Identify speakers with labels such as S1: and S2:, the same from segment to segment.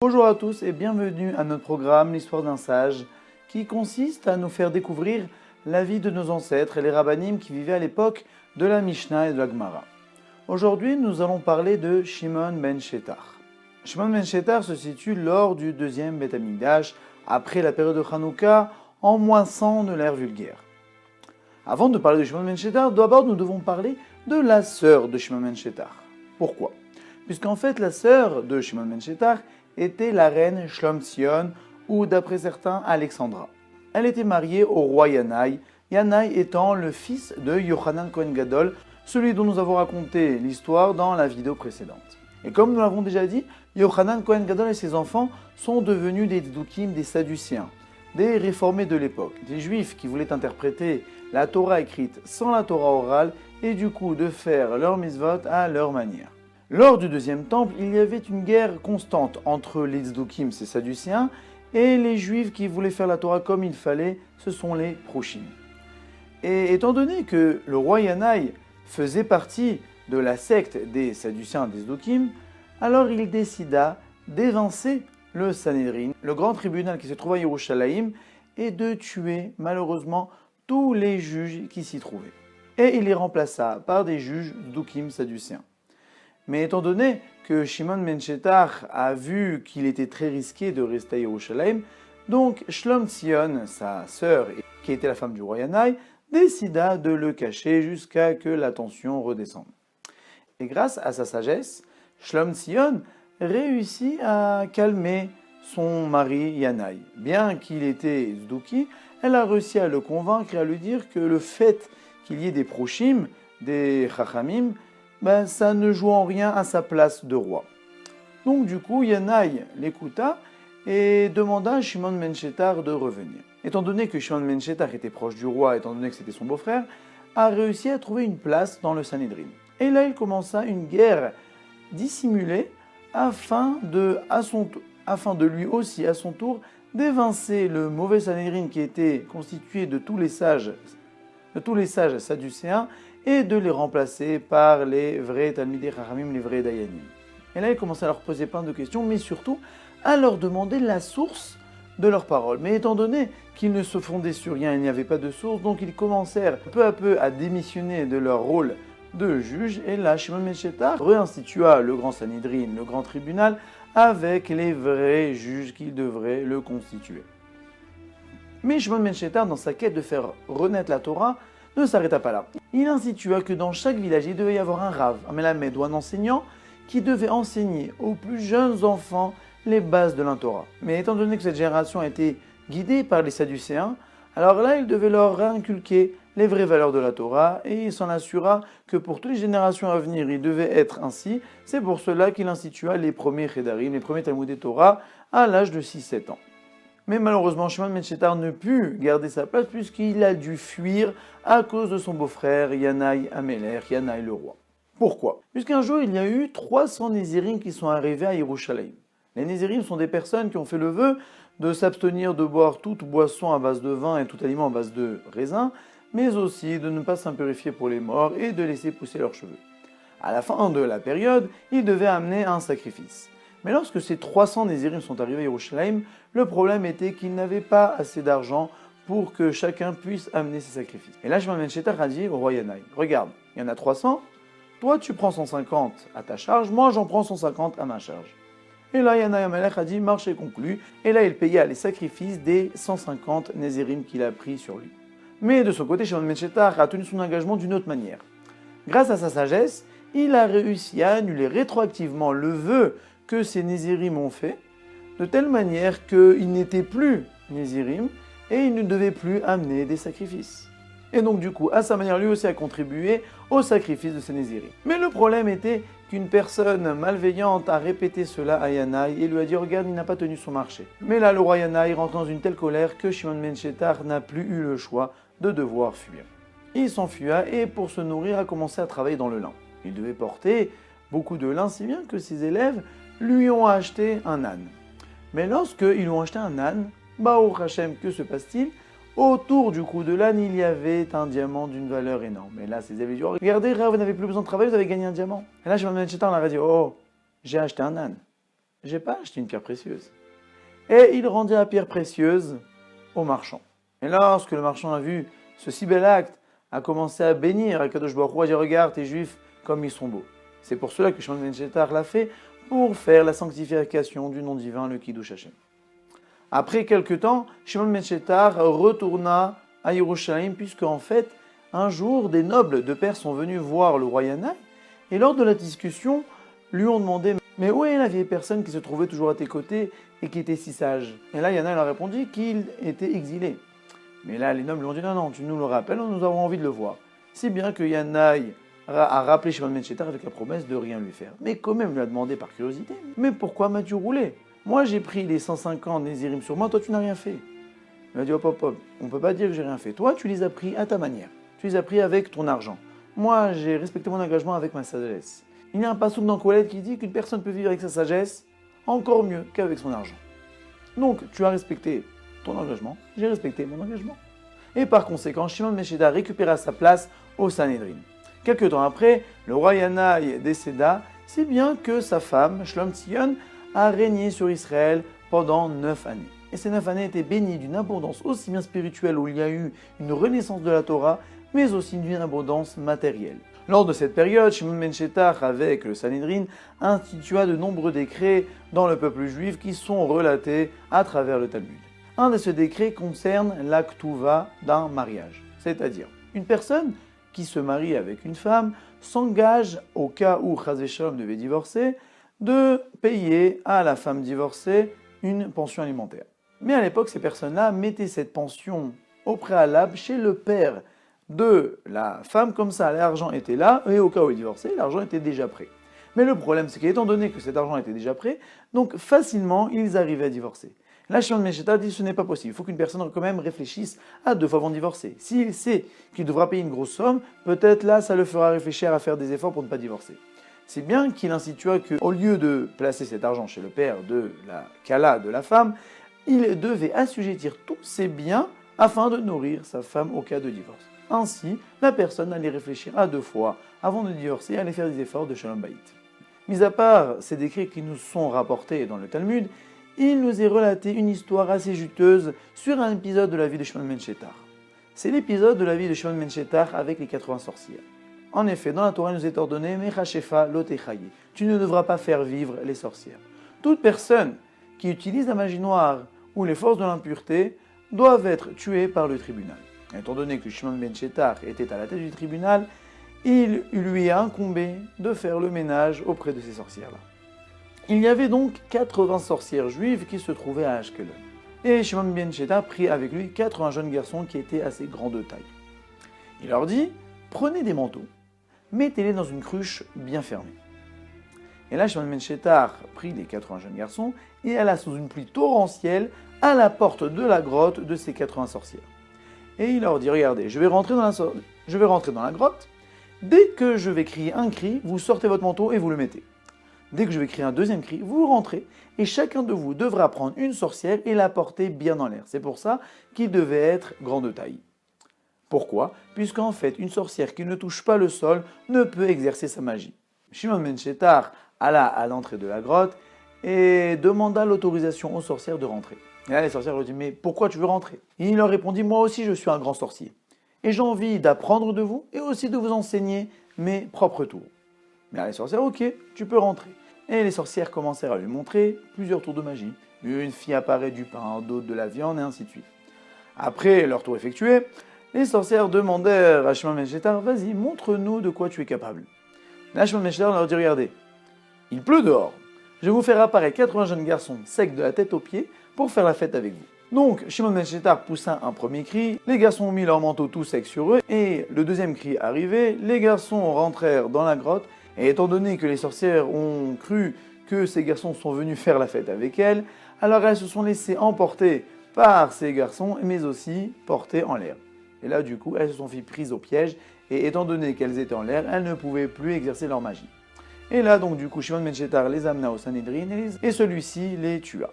S1: Bonjour à tous et bienvenue à notre programme L'Histoire d'un sage qui consiste à nous faire découvrir la vie de nos ancêtres et les rabbanim qui vivaient à l'époque de la Mishnah et de la Gemara. Aujourd'hui, nous allons parler de Shimon ben Shetach. Shimon ben Shetach se situe lors du deuxième Beth Amikdash, après la période de Hanouka, en moins 100 de l'ère vulgaire. Avant de parler de Shimon ben Shetach, d'abord nous devons parler de la sœur de Shimon ben Shetach. Pourquoi ? Puisqu'en fait, la sœur de Shimon ben Shetach était la reine Shlomtzion, ou d'après certains, Alexandra. Elle était mariée au roi Yanaï, Yanaï étant le fils de Yochanan Kohen Gadol, celui dont nous avons raconté l'histoire dans la vidéo précédente. Et comme nous l'avons déjà dit, Yochanan Kohen Gadol et ses enfants sont devenus des Tzdukim, des Sadducéens, des réformés de l'époque, des Juifs qui voulaient interpréter la Torah écrite sans la Torah orale et du coup de faire leur mitzvot à leur manière. Lors du deuxième temple, il y avait une guerre constante entre les Tzdukim, ces Sadducéens, et les Juifs qui voulaient faire la Torah comme il fallait, ce sont les Prochim. Et étant donné que le roi Yanaï faisait partie de la secte des Sadducéens des Tzdukim, alors il décida d'évincer le Sanhédrin, le grand tribunal qui se trouvait à Yerushalayim, et de tuer malheureusement tous les juges qui s'y trouvaient. Et il les remplaça par des juges Tzdukim sadducéens. Mais étant donné que Shimon ben Shetach a vu qu'il était très risqué de rester à Yerushalayim, donc Shlomtzion, sa sœur, qui était la femme du roi Yanaï, décida de le cacher jusqu'à que la tension redescende. Et grâce à sa sagesse, Shlomtzion réussit à calmer son mari Yanaï. Bien qu'il était Tzduki, elle a réussi à le convaincre et à lui dire que le fait qu'il y ait des proshim, des chachamim, ça ne joue en rien à sa place de roi. Donc du coup, Yanaï l'écouta et demanda à Shimon ben Shetach de revenir. Étant donné que Shimon ben Shetach était proche du roi, étant donné que c'était son beau-frère, a réussi à trouver une place dans le Sanhédrin. Et là, il commença une guerre dissimulée afin de lui aussi, à son tour, d'évincer le mauvais Sanhédrin qui était constitué de tous les sages sadducéens et de les remplacer par les vrais Talmidei Chachamim, les vrais Dayanim. Et là, il commençait à leur poser plein de questions, mais surtout à leur demander la source de leurs paroles. Mais étant donné qu'ils ne se fondaient sur rien, il n'y avait pas de source, donc ils commencèrent peu à peu à démissionner de leur rôle de juge. Et là, Shimon ben Shetach réinstitua le grand Sanhédrin, le grand tribunal, avec les vrais juges qui devraient le constituer. Mais Shimon ben Shetach, dans sa quête de faire renaître la Torah, ne s'arrêta pas là. Il institua que dans chaque village, il devait y avoir un rav, un melamed ou un enseignant qui devait enseigner aux plus jeunes enfants les bases de la Torah. Mais étant donné que cette génération a été guidée par les Sadducéens, alors là, il devait leur inculquer les vraies valeurs de la Torah et il s'en assura que pour toutes les générations à venir, il devait être ainsi. C'est pour cela qu'il institua les premiers Chedarim, les premiers Talmudei Torah à l'âge de 6-7 ans. Mais malheureusement, Shimon ben Shetach ne put garder sa place puisqu'il a dû fuir à cause de son beau-frère Yanaï Amelech, Yanaï le roi. Pourquoi ? Puisqu'un jour, il y a eu 300 Nézirim qui sont arrivés à Yerushalayim. Les Nézirim sont des personnes qui ont fait le vœu de s'abstenir de boire toute boisson à base de vin et tout aliment à base de raisin, mais aussi de ne pas s'impurifier pour les morts et de laisser pousser leurs cheveux. À la fin de la période, ils devaient amener un sacrifice. Mais lorsque ces 300 Nézirim sont arrivés à Yerushalayim, le problème était qu'ils n'avaient pas assez d'argent pour que chacun puisse amener ses sacrifices. Et là, Shimon ben Shetach a dit au roi Yanaï, regarde, il y en a 300, toi tu prends 150 à ta charge, moi j'en prends 150 à ma charge. Et là, Yanaï Amelech a dit, marché conclu, et là il paya les sacrifices des 150 Nézirim qu'il a pris sur lui. Mais de son côté, Shimon ben Shetach a tenu son engagement d'une autre manière. Grâce à sa sagesse, il a réussi à annuler rétroactivement le vœu que ces Nézirim ont fait, de telle manière qu'ils n'étaient plus Nézirim et ils ne devaient plus amener des sacrifices. Et donc du coup, à sa manière, lui aussi a contribué au sacrifice de ces Nézirim. Mais le problème était qu'une personne malveillante a répété cela à Yanaï et lui a dit « Regarde, il n'a pas tenu son marché ». Mais là, le roi Yanaï rentre dans une telle colère que Shimon ben Shetach n'a plus eu le choix de devoir fuir. Il s'enfuya et pour se nourrir a commencé à travailler dans le lin. Il devait porter beaucoup de lin, si bien que ses élèves lui ont acheté un âne. Mais lorsqu'ils lui ont acheté un âne, Baruch Hashem, que se passe-t-il ? Autour du cou de l'âne, il y avait un diamant d'une valeur énorme. Et là, ses élèves ont dit, regardez, vous n'avez plus besoin de travailler, vous avez gagné un diamant. Et là, Shimon ben Shetach leur a dit, oh, j'ai acheté un âne. j'ai pas acheté une pierre précieuse. Et il rendit la pierre précieuse au marchand. Et lorsque le marchand a vu ce si bel acte, a commencé à bénir Akadosh Baruch Hu, a dit regarde tes juifs comme ils sont beaux. C'est pour cela que Shimon ben Shetar l'a fait, pour faire la sanctification du nom divin, le Kiddush Hashem. Après quelques temps, Shimon ben Shetar retourna à Yerushalayim, puisque en fait, un jour, des nobles de Perse sont venus voir le roi Yanaï, et lors de la discussion, lui ont demandé « Mais où est la vieille personne qui se trouvait toujours à tes côtés et qui était si sage ?» Et là, Yanaï leur a répondu qu'il était exilé. Mais là, les nobles lui ont dit « Non, non, tu nous le rappelles, nous avons envie de le voir. » Si bien que Yanaï a rappelé Shimon ben Shetar avec la promesse de rien lui faire. Mais quand même, lui a demandé par curiosité « Mais pourquoi m'as-tu roulé? Moi, j'ai pris les 150 Nézirim sur moi, toi, tu n'as rien fait. » Il a dit « Hop, hop, hop, on ne peut pas dire que j'ai rien fait. Toi, tu les as pris à ta manière. Tu les as pris avec ton argent. Moi, j'ai respecté mon engagement avec ma sagesse. Il y a un passouk dans Kohelet qui dit qu'une personne peut vivre avec sa sagesse encore mieux qu'avec son argent. Donc, tu as respecté ton engagement, j'ai respecté mon engagement. » Et par conséquent, Shimon ben Shetar récupéra sa place au Sanhedrin. Quelque temps après, le roi Yanaï décéda, si bien que sa femme, Shlom Tzion, a régné sur Israël pendant 9 années. Et ces 9 années étaient bénies d'une abondance aussi bien spirituelle où il y a eu une renaissance de la Torah, mais aussi d'une abondance matérielle. Lors de cette période, Shimon ben Shetar, avec le Sanhedrin, institua de nombreux décrets dans le peuple juif qui sont relatés à travers le Talmud. Un de ces décrets concerne la ktuva d'un mariage, c'est-à-dire une personne qui se marie avec une femme s'engage, au cas où Chas v'Shalom devait divorcer, de payer à la femme divorcée une pension alimentaire. Mais à l'époque, ces personnes-là mettaient cette pension au préalable chez le père de la femme, comme ça l'argent était là, et au cas où il divorçait, l'argent était déjà prêt. Mais le problème, c'est qu'étant donné que cet argent était déjà prêt, donc facilement, ils arrivaient à divorcer. Là, Shimon ben Shetar dit que ce n'est pas possible. Il faut qu'une personne quand même réfléchisse à 2 fois avant de divorcer. S'il sait qu'il devra payer une grosse somme, peut-être là, ça le fera réfléchir à faire des efforts pour ne pas divorcer. C'est bien qu'il institua qu'au lieu de placer cet argent chez le père de la kala de la femme, il devait assujettir tous ses biens afin de nourrir sa femme au cas de divorce. Ainsi, la personne allait réfléchir à 2 fois avant de divorcer et allait faire des efforts de Shalom Bayit. Mis à part ces décrets qui nous sont rapportés dans le Talmud, il nous est relaté une histoire assez juteuse sur un épisode de la vie de Shimon ben Shetar. C'est l'épisode de la vie de Shimon ben Shetar avec les 80 sorcières. En effet, dans la Torah, il nous est ordonné « Mechashefa lo techaye » tu ne devras pas faire vivre les sorcières. Toute personne qui utilise la magie noire ou les forces de l'impureté doivent être tuées par le tribunal. Étant donné que Shimon ben Shetar était à la tête du tribunal, il lui a incombé de faire le ménage auprès de ces sorcières-là. Il y avait donc 80 sorcières juives qui se trouvaient à Ashkelon. Et Shimon ben Shetar prit avec lui 80 jeunes garçons qui étaient assez grands de taille. Il leur dit « Prenez des manteaux, mettez-les dans une cruche bien fermée. » Et là, Shimon ben Shetar prit les 80 jeunes garçons et alla sous une pluie torrentielle à la porte de la grotte de ces 80 sorcières. Et il leur dit « Regardez, je vais rentrer dans la grotte. Dès que je vais crier un cri, vous sortez votre manteau et vous le mettez. Dès que je vais crier un deuxième cri, vous rentrez et chacun de vous devra prendre une sorcière et la porter bien en l'air. » C'est pour ça qu'il devait être grand de taille. Pourquoi? Puisqu'en fait, une sorcière qui ne touche pas le sol ne peut exercer sa magie. Shimon ben Shetar alla à l'entrée de la grotte et demanda l'autorisation aux sorcières de rentrer. Et là, les sorcières lui ont dit « Mais pourquoi tu veux rentrer ?» Et il leur répondit « Moi aussi, je suis un grand sorcier. Et j'ai envie d'apprendre de vous et aussi de vous enseigner mes propres tours. » Mais là, les sorcières « Ok, tu peux rentrer. » Et les sorcières commencèrent à lui montrer plusieurs tours de magie. Une fille apparaît du pain, d'autres de la viande et ainsi de suite. Après leur tour effectué, les sorcières demandèrent à Shimon ben Shetar « Vas-y, montre-nous de quoi tu es capable. » Là, Shimon ben Shetar leur dit « Regardez, il pleut dehors. Je vais vous faire apparaître 80 jeunes garçons secs de la tête aux pieds pour faire la fête avec vous. » Donc, Shimon ben Shetar poussa un premier cri, les garçons ont mis leur manteau tout sec sur eux, et le deuxième cri arrivé, les garçons rentrèrent dans la grotte, et étant donné que les sorcières ont cru que ces garçons sont venus faire la fête avec elles, alors elles se sont laissées emporter par ces garçons, mais aussi portées en l'air. Et là, du coup, elles se sont fait prises au piège, et étant donné qu'elles étaient en l'air, elles ne pouvaient plus exercer leur magie. Et là, donc, du coup, Shimon ben Shetar les amena au Sanhedrin, et celui-ci les tua.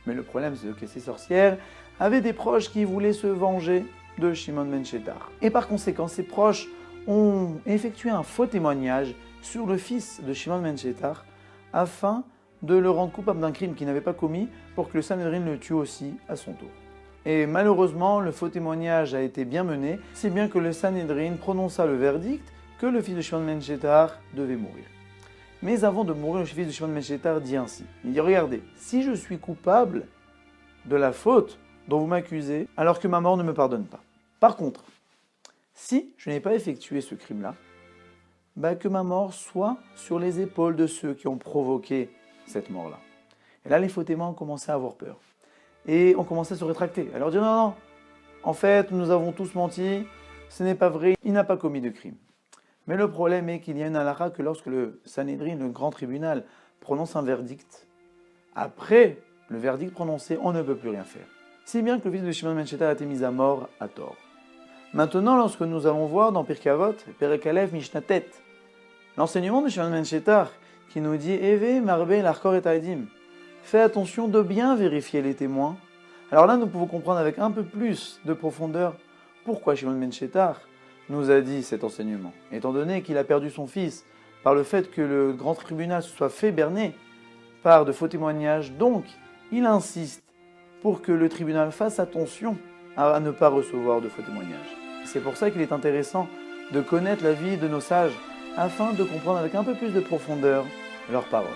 S1: Mais le problème, c'est que ces sorcières avaient des proches qui voulaient se venger de Shimon ben Shetar. Et par conséquent, ces proches ont effectué un faux témoignage sur le fils de Shimon ben Shetar afin de le rendre coupable d'un crime qu'il n'avait pas commis pour que le Sanhédrin le tue aussi à son tour. Et malheureusement, le faux témoignage a été bien mené, si bien que le Sanhédrin prononça le verdict que le fils de Shimon ben Shettar devait mourir. Mais avant de mourir, le fils de Shimon ben Shettar dit ainsi, il dit « Regardez, si je suis coupable de la faute dont vous m'accusez, alors que ma mort ne me pardonne pas. Par contre, si je n'ai pas effectué ce crime-là, que ma mort soit sur les épaules de ceux qui ont provoqué cette mort-là. » Et là, les faux témoins ont commencé à avoir peur. Et ont commencé à se rétracter. À leur dire « Non, non, en fait, nous avons tous menti, ce n'est pas vrai, il n'a pas commis de crime. » Mais le problème est qu'il y a une halakha que lorsque le Sanhédrin, le grand tribunal, prononce un verdict, après le verdict prononcé, on ne peut plus rien faire. Si bien que le fils de Shimon ben Shettar a été mis à mort à tort. Maintenant, lorsque nous allons voir dans Pirkei Avot, Perek Aleph, Mishnah Tet, l'enseignement de Shimon ben Shettar qui nous dit « Eve marbe l'arkor et aidim » fais attention de bien vérifier les témoins. Alors là, nous pouvons comprendre avec un peu plus de profondeur pourquoi Shimon ben Shettar nous a dit cet enseignement. Étant donné qu'il a perdu son fils par le fait que le grand tribunal se soit fait berner par de faux témoignages, donc il insiste pour que le tribunal fasse attention à ne pas recevoir de faux témoignages. C'est pour ça qu'il est intéressant de connaître la vie de nos sages afin de comprendre avec un peu plus de profondeur leurs paroles.